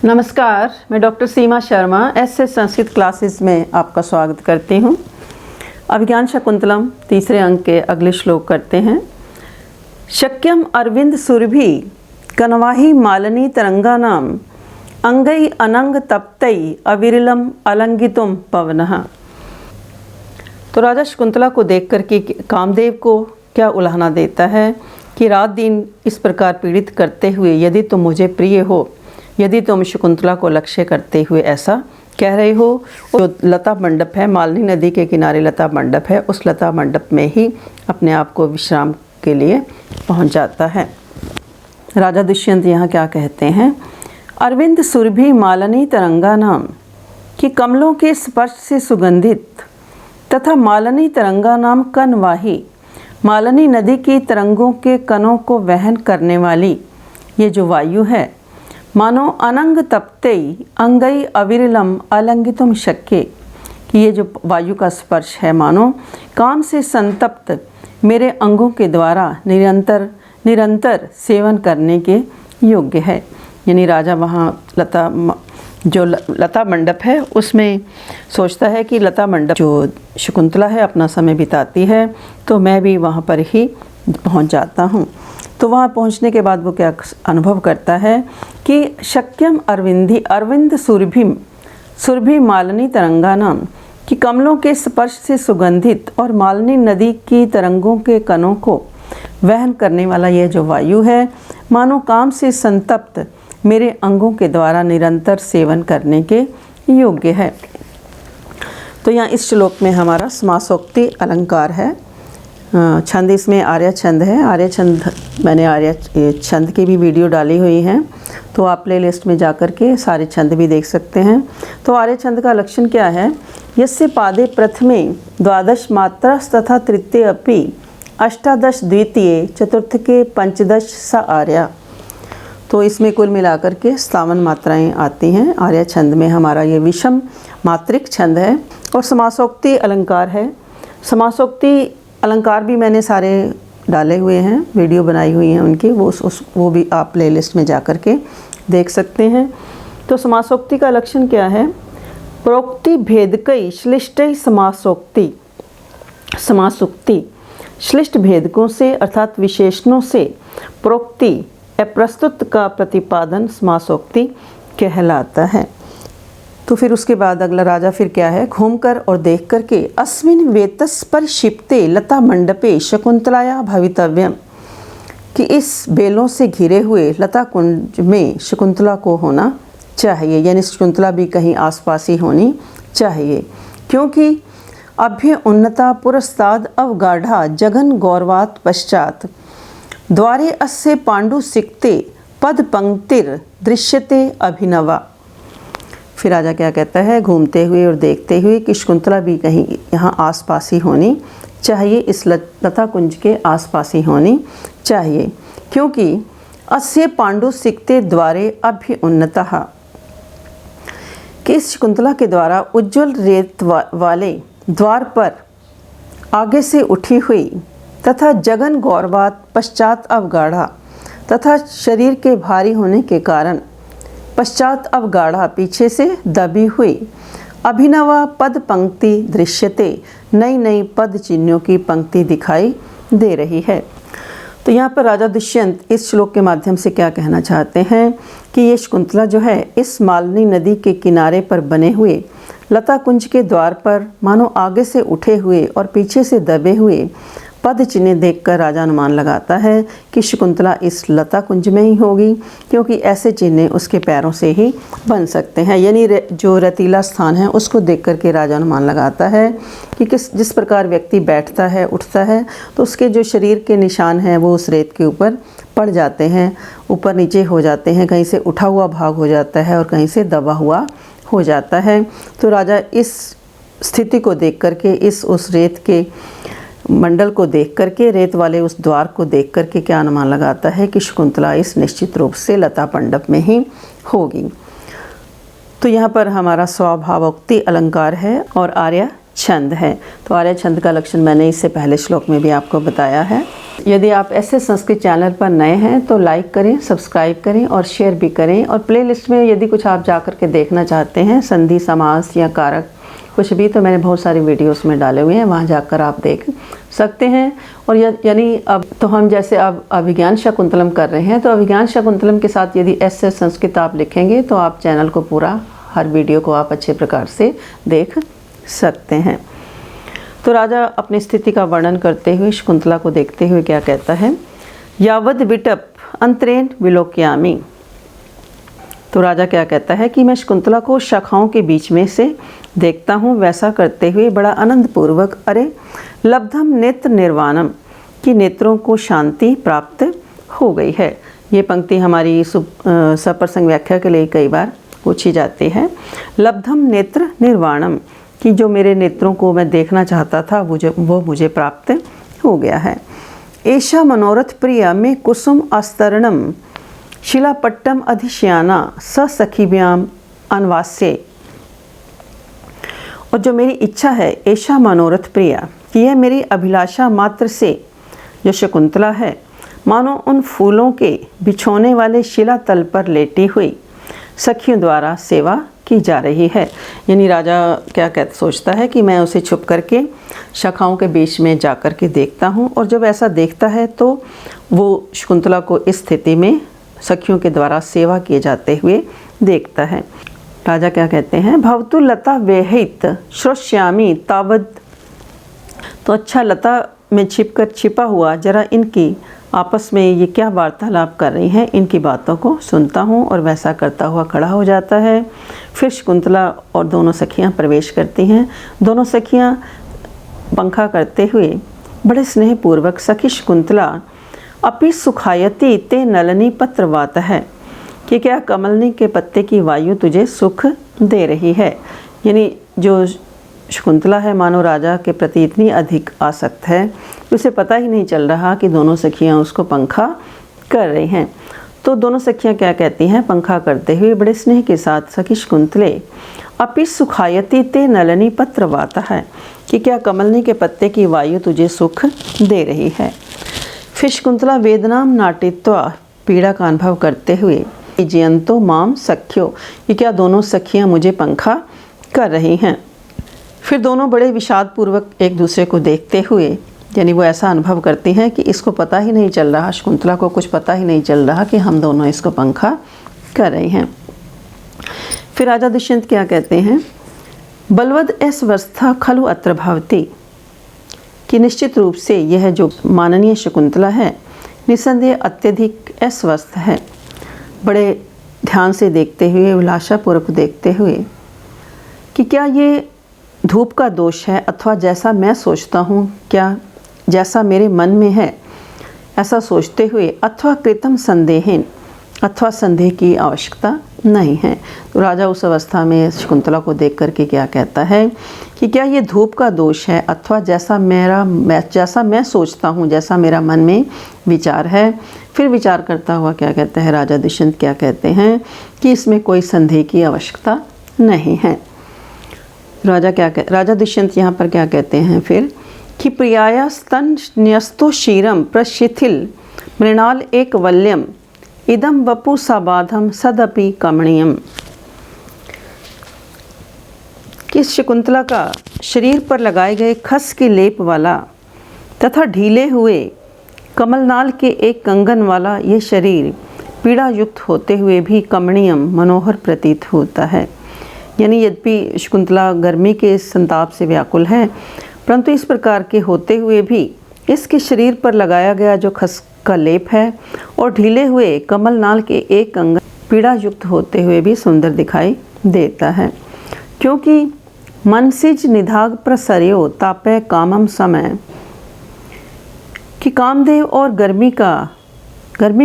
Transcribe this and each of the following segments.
नमस्कार, मैं डॉक्टर सीमा Sharma SS Sanskrit classes में आपका स्वागत करती हूँ। अभिज्ञान शकुंतलम तीसरे अंक के अगले श्लोक करते हैं। शक्यम अरविंद सुरभि कनवाही मालिनी तरंगानाम अंगई अनंग तप्तई अविरलम अलंगितुम पवनः। तो राजा शकुंतला को देख करके कामदेव को क्या उलाहना देता है कि रात दिन इस प्रकार पीड़ित करते हुए यदि तुम मुझे प्रिय हो, यदि तुम शकुंतला को लक्ष्य करते हुए ऐसा कह रहे हो, जो लता मंडप है, मालिनी नदी के किनारे लता मंडप है, उस लता मंडप में ही अपने आप को विश्राम के लिए पहुंच जाता है। राजा दुष्यंत यहाँ क्या कहते हैं, अरविंद सुरभि मालिनी तरंगा नाम कि कमलों के स्पर्श से सुगंधित तथा मालिनी तरंगा नाम कनवाही, मालिनी नदी की तरंगों के कणों को वहन करने वाली ये जो वायु है, मानो अनंग तप्तई अंगई अविरलम अलंगितुम शक्य कि ये जो वायु का स्पर्श है मानो काम से संतप्त मेरे अंगों के द्वारा निरंतर सेवन करने के योग्य है। यानी राजा वहाँ लता मंडप है उसमें सोचता है कि लता मंडप जो शकुंतला है अपना समय बिताती है, तो मैं भी वहाँ पर ही पहुँच जाता हूँ। तो वहाँ पहुँचने के बाद वो क्या अनुभव करता है कि शक्यम अरविंद सुरभि मालिनी तरंगा नाम कि कमलों के स्पर्श से सुगंधित और मालिनी नदी की तरंगों के कणों को वहन करने वाला यह जो वायु है, मानो काम से संतप्त मेरे अंगों के द्वारा निरंतर सेवन करने के योग्य है। तो यहाँ इस श्लोक में हमारा समासोक्ति अलंकार है। छंद इसमें आर्य छंद है। आर्य छंद मैंने आर्य छंद की भी वीडियो डाली हुई है, तो आप प्ले लिस्ट में जाकर के सारे छंद भी देख सकते हैं। तो आर्य छंद का लक्षण क्या है, यस्य पादे प्रथमे द्वादश मात्रास तथा तृतीय अपि अष्टादश द्वितीय चतुर्थ के पंचदश सा आर्या। तो इसमें कुल मिलाकर के 57 मात्राएं आती हैं। आर्य छंद में हमारा ये विषम मात्रिक छंद है और समासोक्ति अलंकार है। समासोक्ति अलंकार भी मैंने सारे डाले हुए हैं, वीडियो बनाई हुई हैं उनकी, वो भी आप प्लेलिस्ट में जा कर के देख सकते हैं। तो समासोक्ति का लक्षण क्या है, प्रोक्ति भेदकई श्लिष्टई समासोक्ति श्लिष्ट भेदकों से अर्थात विशेषणों से प्रोक्ति प्रस्तुत का प्रतिपादन समासोक्ति कहलाता है। तो फिर उसके बाद अगला राजा फिर क्या है, घूमकर और देख करके अस्मिन वेतस पर शिप्ते लता मंडपे शकुंतलाया भवितव्यम कि इस बेलों से घिरे हुए लता कुंज में शकुंतला को होना चाहिए, यानी शकुंतला भी कहीं आसपास ही होनी चाहिए, क्योंकि अभ्य उन्नता पुरस्ताद अवगाढ़ा जगन गौरवात पश्चात द्वारे अस्य पांडु सिक्ते पद पंक्तिर दृश्यते अभिनवा। फिर राजा क्या कहता है, घूमते हुए और देखते हुए कि शकुंतला भी कहीं यहाँ आसपास ही होनी चाहिए, इस लता कुंज के आसपास ही होनी चाहिए, क्योंकि अस्य पांडु सिक्ते द्वारे अभ्य उन्नतः कि इस शकुंतला के द्वारा उज्ज्वल रेत वाले द्वार पर आगे से उठी हुई तथा जगन गौरवात पश्चात अवगाढ़ा तथा शरीर के भारी होने के कारण पश्चात अवगाढ़ा पीछे से दबी हुई अभिनवा पद पंक्ति दृश्यते नई नई पद चिन्हों की पंक्ति दिखाई दे रही है। तो यहाँ पर राजा दुष्यंत इस श्लोक के माध्यम से क्या कहना चाहते हैं कि ये शकुंतला जो है इस मालिनी नदी के किनारे पर बने हुए लता कुंज के द्वार पर मानो आगे से उठे हुए और पीछे से दबे हुए पद चिन्ह देखकर राजा अनुमान लगाता है कि शकुंतला इस लता कुंज में ही होगी, क्योंकि ऐसे चिन्ह उसके पैरों से ही बन सकते हैं। यानी जो रेतीला स्थान है उसको देख कर के राजा अनुमान लगाता है कि जिस प्रकार व्यक्ति बैठता है उठता है तो उसके जो शरीर के निशान हैं वो उस रेत के ऊपर पड़ जाते हैं, ऊपर नीचे हो जाते हैं, कहीं से उठा हुआ भाग हो जाता है और कहीं से दबा हुआ हो जाता है। तो राजा इस स्थिति को देख करके उस रेत के मंडल को देख करके, रेत वाले उस द्वार को देख करके क्या अनुमान लगाता है कि शकुंतला इस निश्चित रूप से लता मंडप में ही होगी। तो यहाँ पर हमारा स्वभावोक्ति अलंकार है और आर्य छंद है। तो आर्य छंद का लक्षण मैंने इससे पहले श्लोक में भी आपको बताया है। यदि आप ऐसे संस्कृत चैनल पर नए हैं तो लाइक करें, सब्सक्राइब करें और शेयर भी करें। और प्लेलिस्ट में यदि कुछ आप जा कर के देखना चाहते हैं, संधि, समास या कारक कुछ भी, तो मैंने बहुत सारे वीडियोस में डाले हुए हैं, वहाँ जाकर आप देख सकते हैं। और यानी अब तो हम जैसे अब अभिज्ञान शाकुंतलम कर रहे हैं, तो अभिज्ञान शाकुंतलम के साथ यदि ऐसे संस्कृत आप लिखेंगे तो आप चैनल को पूरा, हर वीडियो को आप अच्छे प्रकार से देख सकते हैं। तो राजा अपनी स्थिति का वर्णन करते हुए शकुंतला को देखते हुए क्या कहता है, यावद विटप अंतरेण विलोक्यामि। तो राजा क्या कहता है कि मैं शकुंतला को शाखाओं के बीच में से देखता हूँ, वैसा करते हुए बड़ा आनंद पूर्वक, अरे लब्धम नेत्र निर्वाणम, कि नेत्रों को शांति प्राप्त हो गई है। ये पंक्ति हमारी सप्रसंग व्याख्या के लिए कई बार पूछी जाती है। लब्धम नेत्र निर्वाणम, कि जो मेरे नेत्रों को मैं देखना चाहता था वो मुझे प्राप्त हो गया है। ऐशा मनोरथ प्रिया में कुसुम अस्तरणम शिलापट्टम अधिश्याना स सखीभ्याम अनवास्य। और जो मेरी इच्छा है, ऐशा मनोरथ प्रिया, कि यह मेरी अभिलाषा मात्र से जो शकुंतला है, मानो उन फूलों के बिछोने वाले शिला तल पर लेटी हुई सखियों द्वारा सेवा की जा रही है। यानी राजा क्या सोचता है कि मैं उसे छुप करके शाखाओं के बीच में जा कर के देखता हूँ, और जब ऐसा देखता है तो वो शकुंतला को इस स्थिति में सखियों के द्वारा सेवा किए जाते हुए देखता है। राजा क्या कहते हैं, भवतु लता वेहित श्रोष्यामि तावद। तो अच्छा, लता में छिपा हुआ जरा इनकी आपस में ये क्या वार्तालाप कर रही हैं, इनकी बातों को सुनता हूँ, और वैसा करता हुआ खड़ा हो जाता है। फिर शकुंतला और दोनों सखियाँ प्रवेश करती हैं। दोनों सखियाँ पंखा करते हुए बड़े स्नेहपूर्वक, सखी शकुंतला अपि सुखायति ते नलनी पत्रवात है, कि क्या कमलनी के पत्ते की वायु तुझे सुख दे रही है। यानी जो शकुंतला है मानो राजा के प्रति इतनी अधिक आसक्त है, उसे पता ही नहीं चल रहा कि दोनों सखियां उसको पंखा कर रही हैं। तो दोनों सखियां क्या कहती हैं, पंखा करते हुए बड़े स्नेह के साथ, सखी शकुंतले अपि सुखायति ते नलनी पत्रवाता है, कि क्या कमलनी के पत्ते की वायु तुझे सुख दे रही है। फिर शकुंतला वेदनाम नाटित्वा, पीड़ा का अनुभव करते हुए, जयंतो माम सख्यो, कि क्या दोनों सखियां मुझे पंखा कर रही हैं। फिर दोनों बड़े विषादपूर्वक एक दूसरे को देखते हुए, यानी वो ऐसा अनुभव करती हैं कि इसको पता ही नहीं चल रहा, शकुंतला को कुछ पता ही नहीं चल रहा कि हम दोनों इसको पंखा कर रहे हैं। फिर राजा दुष्यंत क्या कहते हैं, बलवद अस्वस्था खलु अत्र भवति, कि निश्चित रूप से यह जो माननीय शकुंतला है निसंदेह अत्यधिक अस्वस्थ है। बड़े ध्यान से देखते हुए, अभिलाषापूर्वक देखते हुए, कि क्या ये धूप का दोष है अथवा जैसा मैं सोचता हूँ, क्या जैसा मेरे मन में है ऐसा सोचते हुए, अथवा कृतम संदेहन, अथवा संदेह की आवश्यकता नहीं है। तो राजा उस अवस्था में शकुंतला को देख करके क्या कहता है कि क्या ये धूप का दोष है अथवा जैसा मैं सोचता हूँ, जैसा मेरा मन में विचार है। फिर विचार करता हुआ क्या कहता है राजा दुष्यंत, क्या कहते हैं कि इसमें कोई संदेह की आवश्यकता नहीं है। राजा दुष्यंत यहाँ पर क्या कहते हैं फिर कि प्रियाया स्तन न्यस्तो क्षीरम प्रशिथिल मृणाल एक वल्यम इदम वपु सबाधम सदपि कमणीयम, कि शकुंतला का शरीर पर लगाए गए खस के लेप वाला तथा ढीले हुए कमलनाल के एक कंगन वाला ये शरीर पीड़ा युक्त होते हुए भी कमणीयम, मनोहर प्रतीत होता है। यानी यद्यपि शकुंतला गर्मी के संताप से व्याकुल है, परंतु इस प्रकार के होते हुए भी इसके शरीर पर लगाया गया जो खस का लेप है और ढीले हुए कमलनाल के एक कंगन पीड़ा युक्त होते हुए भी सुंदर दिखाई देता है। क्योंकि मनसिज निधाग प्रसर्यो तापे कामम समय, कि कामदेव और गर्मी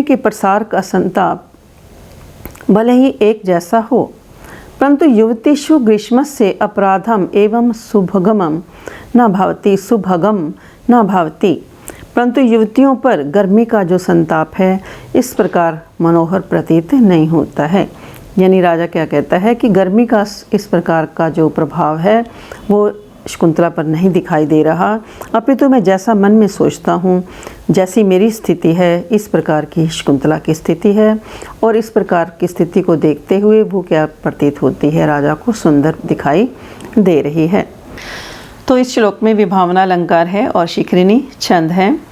के प्रसार का संताप भले ही एक जैसा हो, परंतु युवतीषु ग्रीष्म से अपराधम एवं सुभगम न भवती, परंतु युवतियों पर गर्मी का जो संताप है इस प्रकार मनोहर प्रतीत नहीं होता है। यानी राजा क्या कहता है कि गर्मी का इस प्रकार का जो प्रभाव है वो शकुंतला पर नहीं दिखाई दे रहा, अपितु मैं जैसा मन में सोचता हूँ, जैसी मेरी स्थिति है, इस प्रकार की शकुंतला की स्थिति है। और इस प्रकार की स्थिति को देखते हुए वो क्या प्रतीत होती है, राजा को सुंदर दिखाई दे रही है। तो इस श्लोक में विभावना अलंकार है और शिखरिणी छंद है।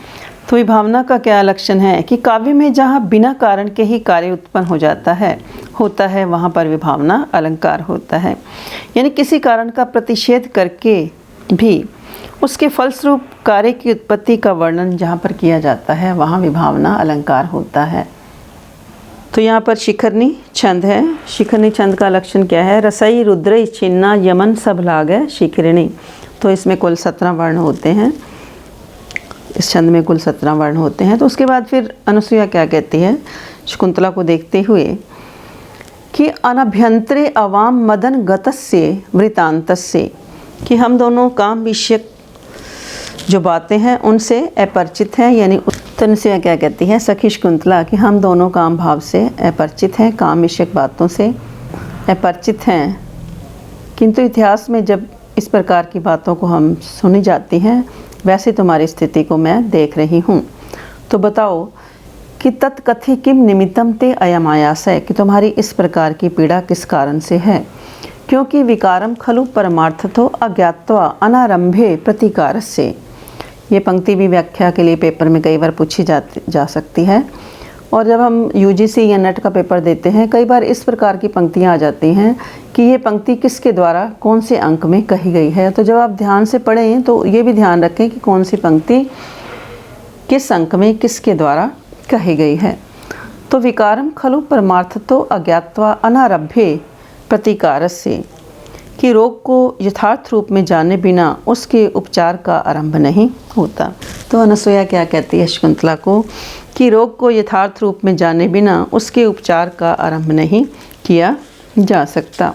तो विभावना का क्या लक्षण है कि काव्य में जहाँ बिना कारण के ही कार्य उत्पन्न होता है वहाँ पर विभावना अलंकार होता है। यानी किसी कारण का प्रतिषेध करके भी उसके फलस्वरूप कार्य की उत्पत्ति का वर्णन जहाँ पर किया जाता है वहाँ विभावना अलंकार होता है। तो यहाँ पर शिखरनी छंद है। शिखरनी छंद का लक्षण क्या है? रसई रुद्र छिन्ना यमन सब लागे शिखरिणी। तो इसमें कुल 17 वर्ण होते हैं, इस छंद में कुल 17 वर्ण होते हैं। तो उसके बाद फिर अनुसुईया क्या कहती है शकुंतला को देखते हुए कि अनभ्यंतरे अवाम मदन गतस्य वृतांतस्य, कि हम दोनों काम विषयक जो बातें हैं उनसे अपरिचित हैं। यानी अनुसुईया क्या कहती है सखी शकुंतला कि हम दोनों काम भाव से अपरिचित हैं, काम विषयक बातों से अपरिचित हैं, किंतु इतिहास में जब इस प्रकार की बातों को हम सुनी जाती हैं वैसे तुम्हारी स्थिति को मैं देख रही हूँ। तो बताओ कि तत्कथि किम निमित्तम ते अयम आयासय, कि तुम्हारी इस प्रकार की पीड़ा किस कारण से है? क्योंकि विकारम खलु परमार्थतो अज्ञात्वा अनारंभे प्रतिकारस्य। ये पंक्ति भी व्याख्या के लिए पेपर में कई बार पूछी जा सकती है। और जब हम यूजीसी या नेट का पेपर देते हैं कई बार इस प्रकार की पंक्तियाँ आ जाती हैं कि ये पंक्ति किसके द्वारा कौन से अंक में कही गई है। तो जब आप ध्यान से पढ़ें तो ये भी ध्यान रखें कि कौन सी पंक्ति किस अंक में किसके द्वारा कही गई है। तो विकारम खलु परमार्थतो अज्ञात्वा अनारभ्ये प्रतिकारस्य, कि रोग को यथार्थ रूप में जाने बिना उसके उपचार का आरंभ नहीं होता। तो अनुसुईया क्या कहती है शकुंतला को कि रोग को यथार्थ रूप में जाने बिना उसके उपचार का आरंभ नहीं किया जा सकता।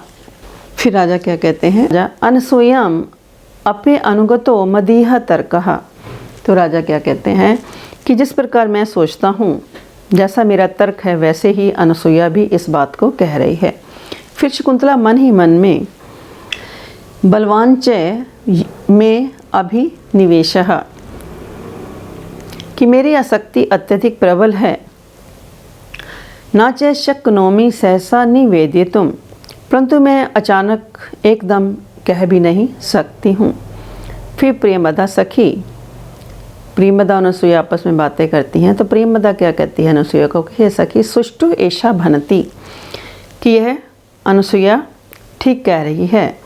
फिर राजा क्या कहते हैं, अनसूयाम अपे अनुगतो मदीह तर्कः। तो राजा क्या कहते हैं कि जिस प्रकार मैं सोचता हूँ, जैसा मेरा तर्क है, वैसे ही अनुसुईया भी इस बात को कह रही है। फिर शकुंतला मन ही मन में बलवांचय में अभिनिवेशः, कि मेरी आसक्ति अत्यधिक प्रबल है, ना च शक्नोमि सहसा निवेदितुम, परंतु मैं अचानक एकदम कह भी नहीं सकती हूँ। फिर प्रियमदा सखी, प्रियमदा अनुसुईया आपस में बातें करती हैं। तो प्रियमदा क्या कहती है अनुसुईया को कि हे सखी सुष्टु ऐशा भनती, कि यह अनुसुईया ठीक कह रही है।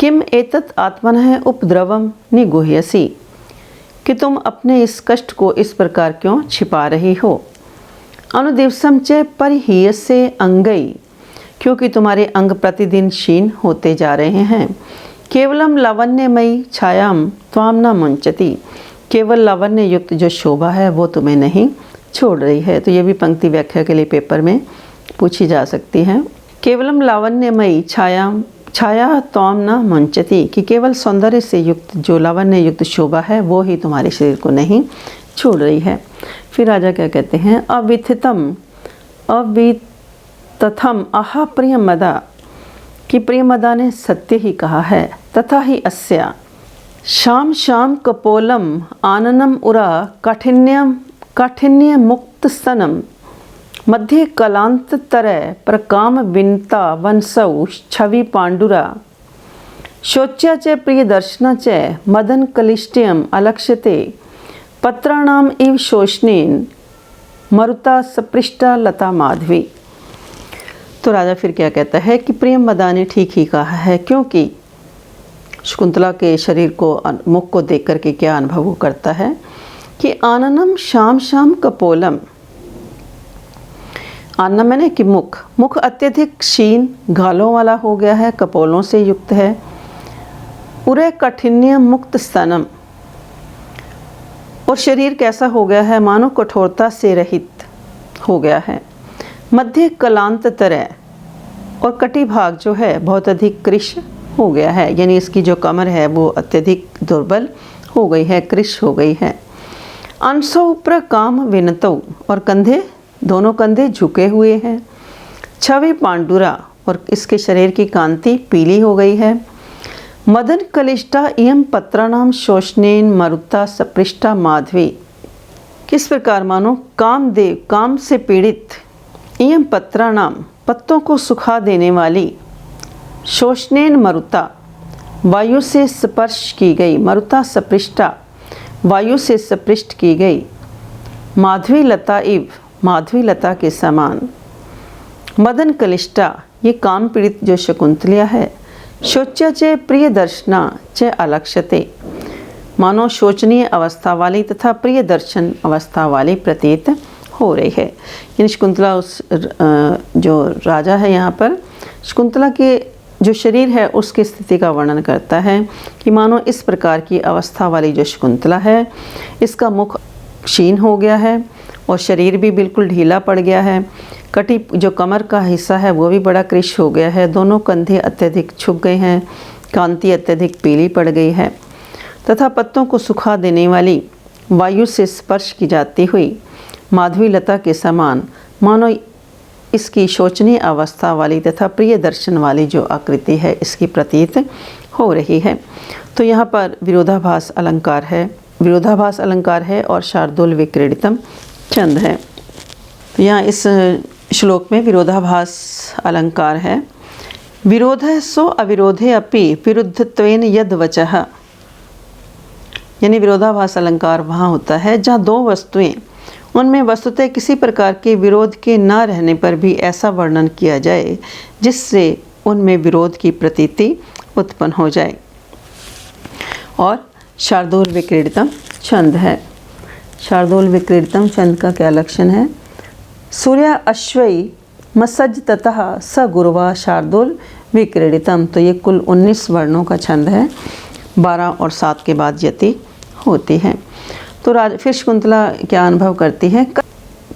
किम एतत् आत्मनः उपद्रवम निगुह्यसि, कि तुम अपने इस कष्ट को इस प्रकार क्यों छिपा रही हो। अनुदिवसम च परिहीयसे अंगई, क्योंकि तुम्हारे अंग प्रतिदिन क्षीण होते जा रहे हैं। केवलम लावण्यमयी छायाम त्वाम न मुंचती, केवल लावण्य युक्त जो शोभा है वो तुम्हें नहीं छोड़ रही है। तो ये भी पंक्ति व्याख्या के लिए पेपर में पूछी जा सकती है। केवलम लावण्यमयी छाया त्वाम न मुंचती, कि केवल सौंदर्य से युक्त जो लावण्य युक्त शोभा है वो ही तुम्हारे शरीर को नहीं छोड़ रही है। फिर राजा क्या कहते हैं, अवितथम आहा प्रियमदा, कि प्रियमदा ने सत्य ही कहा है। तथा ही अस्या शाम शाम कपोलम आननम उरा काठिन्य मुक्त स्तनम मध्य कलांततरय प्रकाम विनता वंसौ छवि पांडुरा शोच्या च प्रिय दर्शना च मदन कलिष्टयम अलक्ष्यते पत्राणाम इव शोषणेन मरुता सपृष्टा लता माधवी। तो राजा फिर क्या कहता है कि प्रियमदा ने ठीक ही कहा है, क्योंकि शकुंतला के शरीर को मुख को देख करके क्या अनुभव करता है कि आननम शाम शाम कपोलम, आनना मैंने कि मुख अत्यधिक क्षीण घालों वाला हो गया है, कपोलों से युक्त है। उरे कठिन्य मुक्त स्तनम, और शरीर कैसा हो गया है, मानो कठोरता से रहित हो गया है। मध्य कलांत तरह, और कटी भाग जो है बहुत अधिक कृश हो गया है, यानी इसकी जो कमर है वो अत्यधिक दुर्बल हो गई है, कृश हो गई है। अंशो प्रकाम विनतो, और कंधे दोनों कंधे झुके हुए हैं। छवि पांडुरा, और इसके शरीर की कांति पीली हो गई है। मदन कलिष्टा इयं पत्राणाम शोषणेन मरुता सपृष्टा माधवी। किस प्रकार मानो कामदेव काम से पीड़ित, इयं पत्राणाम पत्तों को सुखा देने वाली, शोषणेन मरुता वायु से स्पर्श की गई, मरुता सपृष्टा वायु से स्पृष्ट की गई, माधवी लता इव माधवी लता के समान। मदन कलिष्टा ये काम पीड़ित जो शकुंतला है, शोच्य च प्रिय दर्शना च अलक्ष्यते मानो शोचनीय अवस्था वाली तथा प्रिय दर्शन अवस्था वाली प्रतीत हो रही है। यानी शकुंतला उस जो राजा है यहाँ पर शकुंतला के जो शरीर है उसकी स्थिति का वर्णन करता है कि मानो इस प्रकार की अवस्था वाली जो शकुंतला है, इसका मुख क्षीण हो गया है और शरीर भी बिल्कुल ढीला पड़ गया है। कटी जो कमर का हिस्सा है वो भी बड़ा कृश हो गया है, दोनों कंधे अत्यधिक झुक गए हैं, कांति अत्यधिक पीली पड़ गई है तथा पत्तों को सुखा देने वाली वायु से स्पर्श की जाती हुई माधवी लता के समान मानो इसकी शोचनीय अवस्था वाली तथा प्रिय दर्शन वाली जो आकृति है इसकी प्रतीत हो रही है। तो यहाँ पर विरोधाभास अलंकार है, विरोधाभास अलंकार है और शार्दूल विक्रीडितम छंद है। तो यहाँ इस श्लोक में विरोधाभास अलंकार है। विरोधः सो अविरोधे अपि विरुद्धत्वेन यद वचः, यानी विरोधाभास अलंकार वहाँ होता है जहाँ दो वस्तुएं उनमें वस्तुतः किसी प्रकार के विरोध के न रहने पर भी ऐसा वर्णन किया जाए जिससे उनमें विरोध की प्रतीति उत्पन्न हो जाए। और शार्दूल विक्रीडितम छंद है। शार्दूल विक्रीडितम छंद का क्या लक्षण है? सूर्य अश्वई मसज ततः स गुरुवा शार्दूल विक्रीडितम। तो ये कुल 19 वर्णों का छंद है, 12 और 7 के बाद यति होती है। तो फिर शकुंतला क्या अनुभव करती है?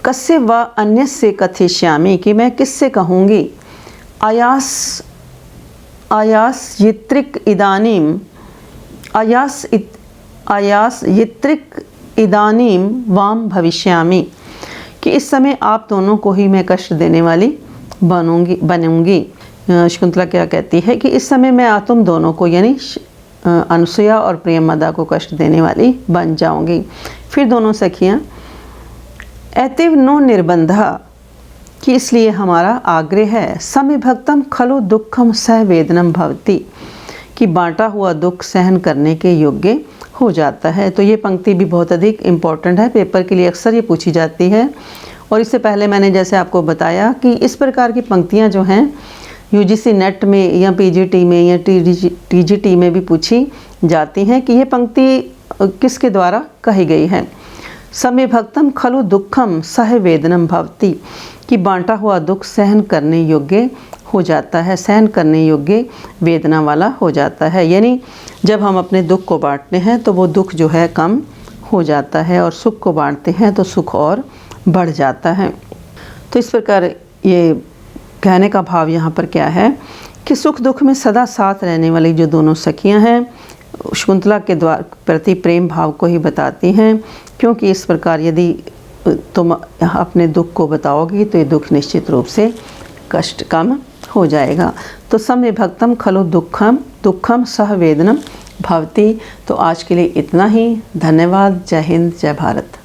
कस्य व अन्यस्य कथिष्यामि, कि मैं किससे कहूँगी। आयास यित्रिक इदानीम आयास यित्रिक इदानीम वाम भविष्यामि, कि इस समय आप दोनों को ही मैं कष्ट देने वाली बनूंगी। शकुंतला क्या कहती है कि इस समय मैं तुम दोनों को यानी अनुसुया और प्रियमदा को कष्ट देने वाली बन जाऊंगी। फिर दोनों सखियां एतिव नो निर्बंधा, कि इसलिए हमारा आग्रह है। समय भक्तम खलु दुखम सह वेदनम भवति, कि बांटा हुआ दुख सहन करने के योग्य हो जाता है। तो ये पंक्ति भी बहुत अधिक इम्पॉर्टेंट है, पेपर के लिए अक्सर ये पूछी जाती है। और इससे पहले मैंने जैसे आपको बताया कि इस प्रकार की पंक्तियां जो हैं यूजीसी नेट में या पीजीटी में या टीजीटी में भी पूछी जाती हैं कि ये पंक्ति किसके द्वारा कही गई है। समय भक्तम खलु दुखम सह वेदनम भवति, कि बांटा हुआ दुख सहन करने योग्य हो जाता है, सहन करने योग्य वेदना वाला हो जाता है। यानी जब हम अपने दुख को बांटते हैं तो वो दुख जो है कम हो जाता है और सुख को बांटते हैं तो सुख और बढ़ जाता है। तो इस प्रकार ये कहने का भाव यहाँ पर क्या है कि सुख दुख में सदा साथ रहने वाली जो दोनों सखियाँ हैं शकुंतला के द्वारा प्रति प्रेम भाव को ही बताती हैं, क्योंकि इस प्रकार यदि तुम अपने दुख को बताओगी तो ये दुख निश्चित रूप से कष्ट कम हो जाएगा। तो समय भक्तम खलु दुखम सह वेदनम भवति। तो आज के लिए इतना ही। धन्यवाद। जय हिंद, जय भारत।